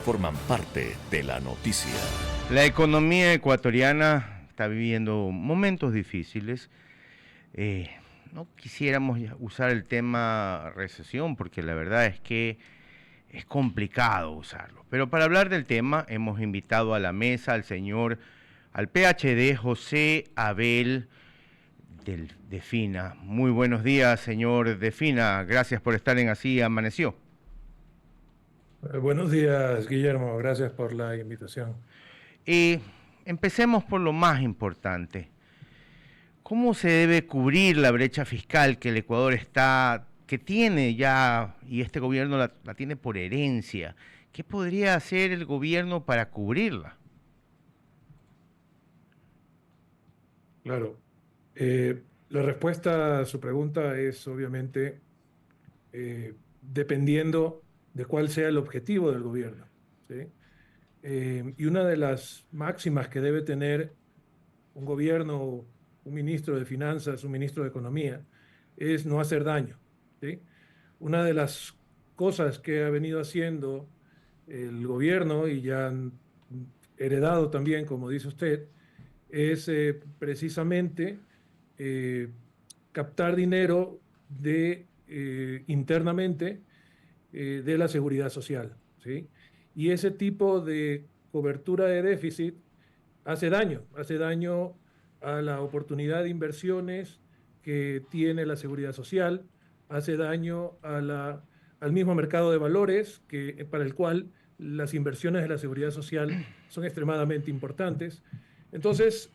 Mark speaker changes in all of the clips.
Speaker 1: forman parte de la noticia.
Speaker 2: La economía ecuatoriana está viviendo momentos difíciles. No quisiéramos usar el tema recesión porque la verdad es que es complicado usarlo. Pero para hablar del tema hemos invitado a la mesa al PhD José Abel de Fina. Muy buenos días, señor de Fina. Gracias por estar en Así Amaneció.
Speaker 3: Buenos días, Guillermo. Gracias por la invitación.
Speaker 2: Y empecemos por lo más importante. ¿Cómo se debe cubrir la brecha fiscal que el Ecuador que tiene ya, y este gobierno la tiene por herencia? ¿Qué podría hacer el gobierno para cubrirla?
Speaker 3: Claro, la respuesta a su pregunta es obviamente dependiendo de cuál sea el objetivo del gobierno, ¿sí? Y una de las máximas que debe tener un gobierno, un ministro de Finanzas, un ministro de Economía, es no hacer daño, ¿sí? Una de las cosas que ha venido haciendo el gobierno y ya han heredado también, como dice usted, es precisamente eh, captar dinero internamente de la seguridad social, ¿sí? Y ese tipo de cobertura de déficit hace daño a la oportunidad de inversiones que tiene la seguridad social, hace daño al mismo mercado de valores para el cual las inversiones de la seguridad social son extremadamente importantes. Entonces,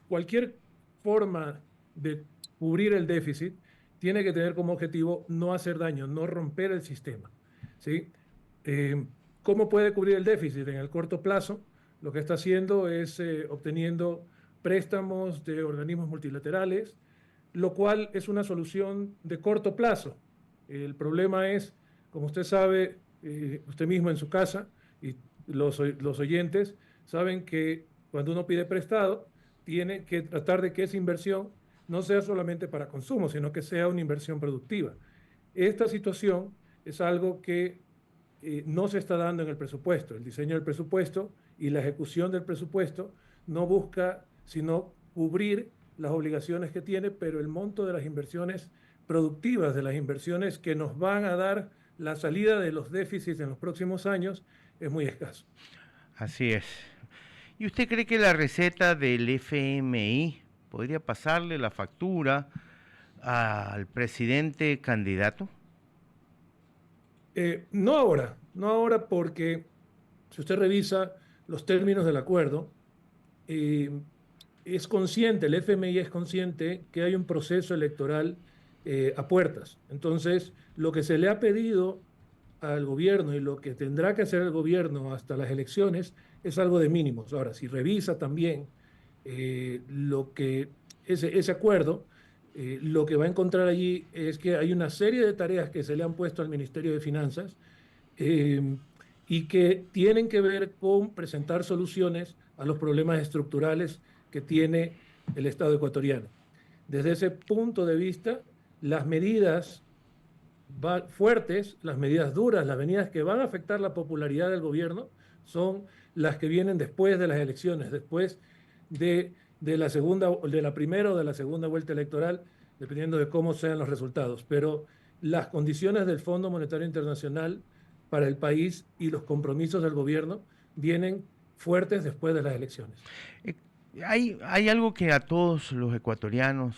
Speaker 3: cualquier forma de cubrir el déficit tiene que tener como objetivo no hacer daño, no romper el sistema, ¿sí? Eh, ¿Cómo puede cubrir el déficit? En el corto plazo, lo que está haciendo es obteniendo préstamos de organismos multilaterales, lo cual es una solución de corto plazo. El problema es, como usted sabe, usted mismo en su casa y los oyentes saben que cuando uno pide prestado, tiene que tratar de que esa inversión no sea solamente para consumo, sino que sea una inversión productiva. Esta situación es algo que no se está dando en el presupuesto. El diseño del presupuesto y la ejecución del presupuesto no busca sino cubrir las obligaciones que tiene, pero el monto de las inversiones productivas, de las inversiones que nos van a dar la salida de los déficits en los próximos años, es muy escaso.
Speaker 2: Así es. ¿Y usted cree que la receta del FMI podría pasarle la factura al presidente candidato?
Speaker 3: No ahora, no ahora porque si usted revisa los términos del acuerdo, eh, es consciente, el FMI es consciente que hay un proceso electoral a puertas. Entonces, lo que se le ha pedido al gobierno y lo que tendrá que hacer el gobierno hasta las elecciones es algo de mínimos. Ahora, si revisa también lo que ese acuerdo, lo que va a encontrar allí es que hay una serie de tareas que se le han puesto al Ministerio de Finanzas eh, y que tienen que ver con presentar soluciones a los problemas estructurales que tiene el Estado ecuatoriano. Desde ese punto de vista, las medidas fuertes, las medidas duras, las medidas que van a afectar la popularidad del gobierno son las que vienen después de las elecciones, después de la segunda, de la primera o de la segunda vuelta electoral, dependiendo de cómo sean los resultados. Pero las condiciones del Fondo Monetario Internacional para el país y los compromisos del gobierno vienen fuertes después de las elecciones.
Speaker 2: Eh, hay algo que a todos los ecuatorianos,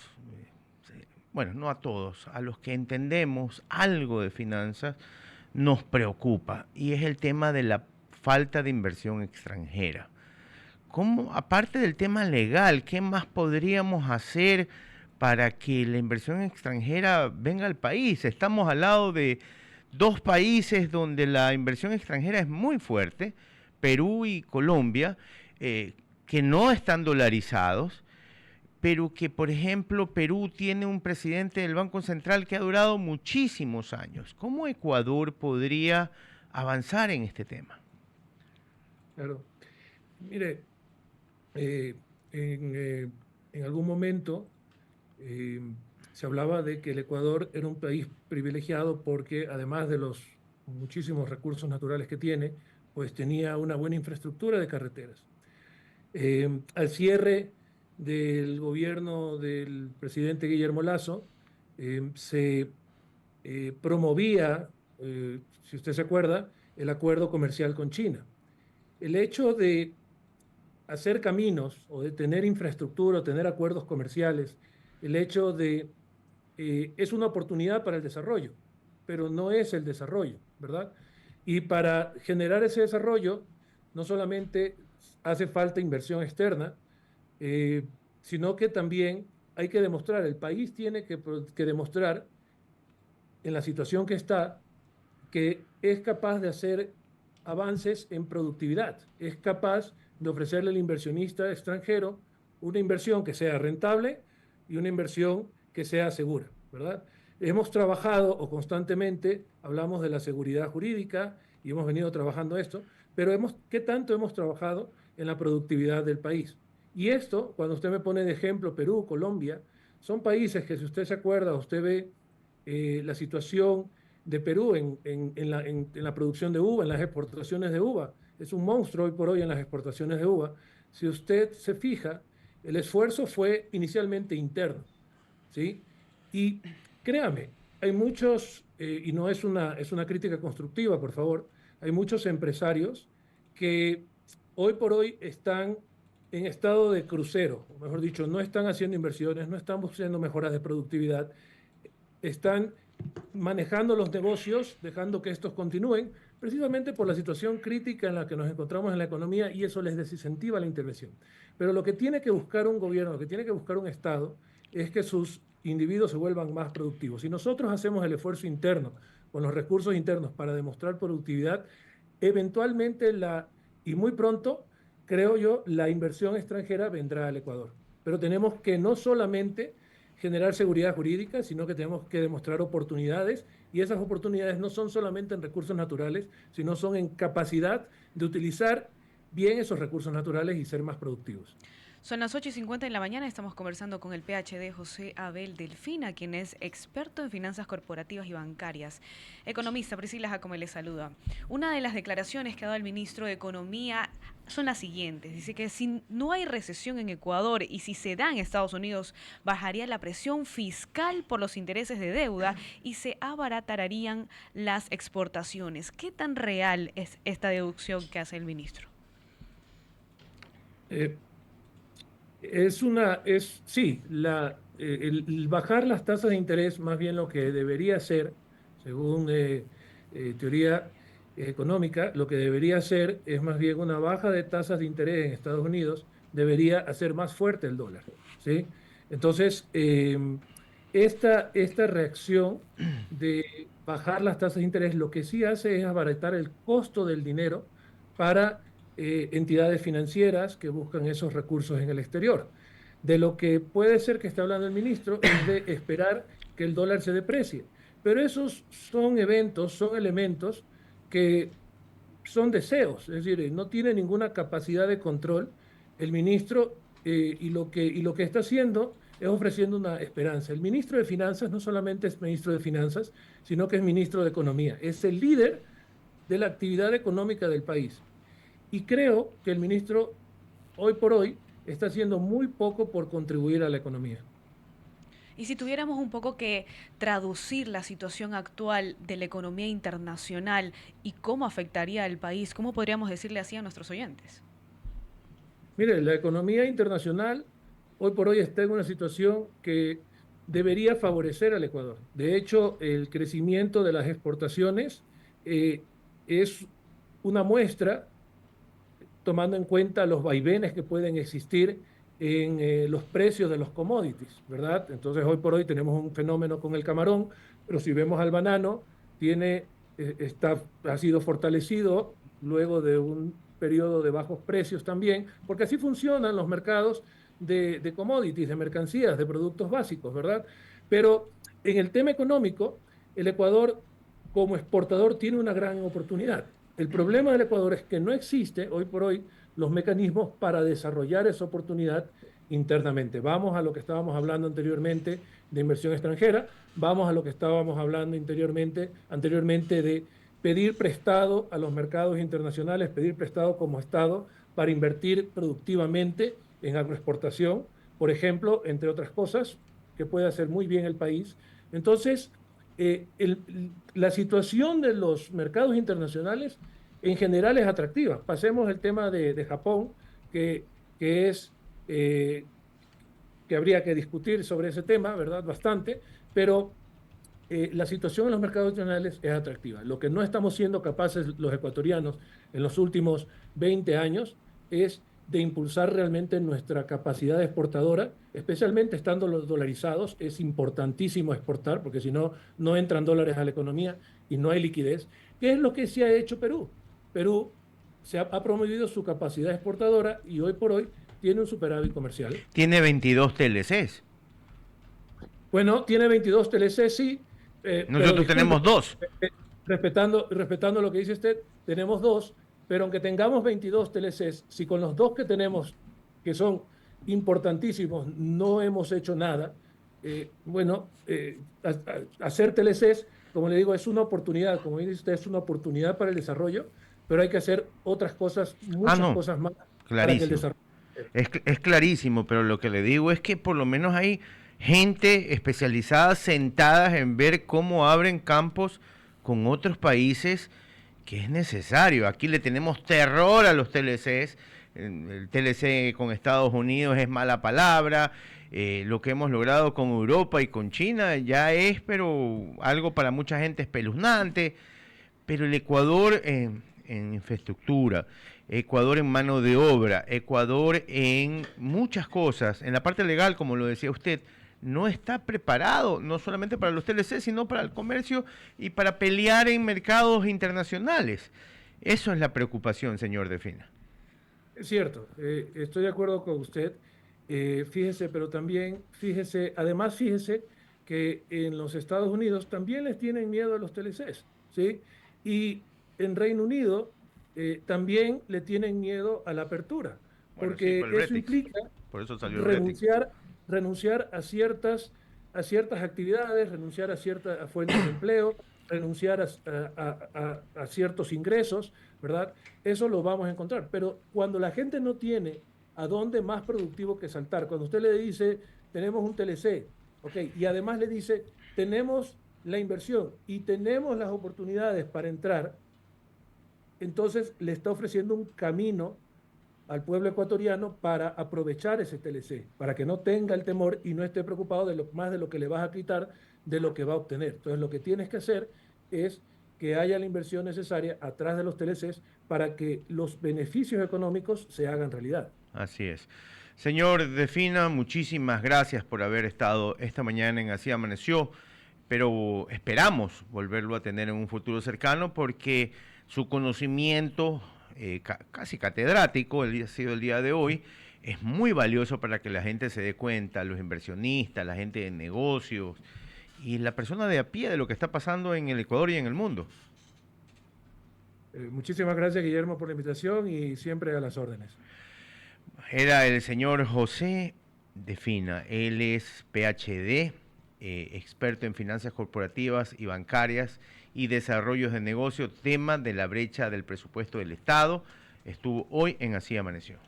Speaker 2: bueno, no a todos, a los que entendemos algo de finanzas, nos preocupa, y es el tema de la falta de inversión extranjera. ¿Cómo, aparte del tema legal, qué más podríamos hacer para que la inversión extranjera venga al país? Estamos al lado de dos países donde la inversión extranjera es muy fuerte, Perú y Colombia, que no están dolarizados, pero que, por ejemplo, Perú tiene un presidente del Banco Central que ha durado muchísimos años. ¿Cómo Ecuador podría avanzar en este tema?
Speaker 3: Claro. Mire, eh, en algún momento eh, se hablaba de que el Ecuador era un país privilegiado porque además de los muchísimos recursos naturales que tiene, pues tenía una buena infraestructura de carreteras. Al cierre del gobierno del presidente Guillermo Lasso, se promovía, si usted se acuerda, el acuerdo comercial con China. El hecho de hacer caminos o de tener infraestructura o tener acuerdos comerciales, el hecho de es una oportunidad para el desarrollo, pero no es el desarrollo, ¿verdad? Y para generar ese desarrollo, no solamente hace falta inversión externa, eh, sino que también hay que demostrar, el país tiene que demostrar en la situación que está, que es capaz de hacer avances en productividad, es capaz de ofrecerle al inversionista extranjero una inversión que sea rentable y una inversión que sea segura, ¿verdad? Hemos trabajado o constantemente hablamos de la seguridad jurídica y hemos venido trabajando esto, pero ¿qué tanto hemos trabajado en la productividad del país? Y esto, cuando usted me pone de ejemplo Perú, Colombia, son países que si usted se acuerda, usted ve la situación de Perú en la producción de uva, en las exportaciones de uva. Es un monstruo hoy por hoy en las exportaciones de uva. Si usted se fija, el esfuerzo fue inicialmente interno, ¿sí? Y créame, hay muchos, y no es una crítica constructiva, por favor, hay muchos empresarios que hoy por hoy están en estado de crucero, o mejor dicho, no están haciendo inversiones, no están buscando mejoras de productividad, están manejando los negocios, dejando que estos continúen, precisamente por la situación crítica en la que nos encontramos en la economía y eso les desincentiva la intervención. Pero lo que tiene que buscar un gobierno, lo que tiene que buscar un Estado, es que sus individuos se vuelvan más productivos. Si nosotros hacemos el esfuerzo interno, con los recursos internos para demostrar productividad, eventualmente y muy pronto, creo yo, la inversión extranjera vendrá al Ecuador. Pero tenemos que no solamente generar seguridad jurídica, sino que tenemos que demostrar oportunidades y esas oportunidades no son solamente en recursos naturales, sino son en capacidad de utilizar bien esos recursos naturales y ser más productivos.
Speaker 4: Son las 8:50 de la mañana, estamos conversando con el PhD José Abel Delfina, quien es experto en finanzas corporativas y bancarias. Economista, Priscila Jacome le saluda. Una de las declaraciones que ha dado el ministro de Economía son las siguientes. Dice que si no hay recesión en Ecuador y si se da en Estados Unidos, bajaría la presión fiscal por los intereses de deuda y se abaratarían las exportaciones. ¿Qué tan real es esta deducción que hace el ministro?
Speaker 3: Sí, el bajar las tasas de interés, más bien lo que debería ser, según teoría económica, lo que debería hacer es más bien una baja de tasas de interés en Estados Unidos, debería hacer más fuerte el dólar, ¿sí? Entonces, esta reacción de bajar las tasas de interés, lo que sí hace es abaratar el costo del dinero para entidades financieras que buscan esos recursos en el exterior. De lo que puede ser que esté hablando el ministro es de esperar que el dólar se deprecie. Pero esos son eventos, son elementos que son deseos, es decir, no tiene ninguna capacidad de control el ministro y lo que está haciendo es ofreciendo una esperanza. El ministro de Finanzas no solamente es ministro de Finanzas, sino que es ministro de Economía. Es el líder de la actividad económica del país. Y creo que el ministro, hoy por hoy, está haciendo muy poco por contribuir a la economía.
Speaker 4: Y si tuviéramos un poco que traducir la situación actual de la economía internacional y cómo afectaría al país, ¿cómo podríamos decirle así a nuestros oyentes?
Speaker 3: Mire, la economía internacional hoy por hoy está en una situación que debería favorecer al Ecuador. De hecho, el crecimiento de las exportaciones es una muestra tomando en cuenta los vaivenes que pueden existir en los precios de los commodities, ¿verdad? Entonces, hoy por hoy tenemos un fenómeno con el camarón, pero si vemos al banano, ha sido fortalecido luego de un periodo de bajos precios también, porque así funcionan los mercados de commodities, de mercancías, de productos básicos, ¿verdad? Pero en el tema económico, el Ecuador como exportador tiene una gran oportunidad. El problema del Ecuador es que no existe hoy por hoy los mecanismos para desarrollar esa oportunidad internamente. Vamos a lo que estábamos hablando anteriormente de inversión extranjera, vamos a lo que estábamos hablando anteriormente de pedir prestado a los mercados internacionales, pedir prestado como Estado para invertir productivamente en agroexportación, por ejemplo, entre otras cosas, que puede hacer muy bien el país. Entonces, la situación de los mercados internacionales en general es atractiva. Pasemos el tema de Japón, que es que habría que discutir sobre ese tema, ¿verdad? Bastante, pero la situación en los mercados internacionales es atractiva. Lo que no estamos siendo capaces los ecuatorianos en los últimos 20 años es de impulsar realmente nuestra capacidad exportadora, especialmente estando los dolarizados. Es importantísimo exportar, porque si no, no entran dólares a la economía y no hay liquidez. ¿Qué es lo que se ha hecho Perú? Perú ha promovido su capacidad exportadora y hoy por hoy tiene un superávit comercial.
Speaker 2: Tiene 22 TLCs.
Speaker 3: Bueno, tiene 22 TLC, sí.
Speaker 2: Nosotros tenemos 2.
Speaker 3: Respetando lo que dice usted, tenemos 2, pero aunque tengamos 22 TLCs, si con los 2 que tenemos, que son importantísimos, no hemos hecho nada, hacer TLCs, como le digo, es una oportunidad, como dice usted, es una oportunidad para el desarrollo, pero hay que hacer otras cosas, muchas cosas más para que el desarrollo.
Speaker 2: Es clarísimo, pero lo que le digo es que por lo menos hay gente especializada sentadas en ver cómo abren campos con otros países, que es necesario. Aquí le tenemos terror a los TLCs. El TLC con Estados Unidos es mala palabra. Lo que hemos logrado con Europa y con China ya es, pero algo para mucha gente espeluznante. Pero el Ecuador en infraestructura, Ecuador en mano de obra, Ecuador en muchas cosas, en la parte legal, como lo decía usted, no está preparado, no solamente para los TLC, sino para el comercio y para pelear en mercados internacionales. Eso es la preocupación, señor Defina.
Speaker 3: Es cierto, estoy de acuerdo con usted. Fíjese, pero también además fíjese que en los Estados Unidos también les tienen miedo a los TLCs, ¿sí? Y en Reino Unido también le tienen miedo a la apertura, porque eso implica
Speaker 2: por eso salió
Speaker 3: renunciar a ciertas actividades, renunciar a fuentes de empleo, renunciar a ciertos ingresos, ¿verdad? Eso lo vamos a encontrar. Pero cuando la gente no tiene a dónde más productivo que saltar, cuando usted le dice, tenemos un TLC, ¿ok? Y además le dice, tenemos la inversión y tenemos las oportunidades para entrar, entonces le está ofreciendo un camino al pueblo ecuatoriano para aprovechar ese TLC, para que no tenga el temor y no esté preocupado más de lo que le vas a quitar de lo que va a obtener. Entonces lo que tienes que hacer es que haya la inversión necesaria atrás de los TLCs para que los beneficios económicos se hagan realidad.
Speaker 2: Así es. Señor Defina, muchísimas gracias por haber estado esta mañana en Así Amaneció, pero esperamos volverlo a tener en un futuro cercano porque su conocimiento casi catedrático, ha sido el día de hoy, es muy valioso para que la gente se dé cuenta, los inversionistas, la gente de negocios y la persona de a pie de lo que está pasando en el Ecuador y en el mundo.
Speaker 3: Muchísimas gracias, Guillermo, por la invitación y siempre a las órdenes.
Speaker 2: Era el señor José Defina, él es PhD, experto en finanzas corporativas y bancarias y desarrollos de negocio, tema de la brecha del presupuesto del Estado. Estuvo hoy en Así Amaneció.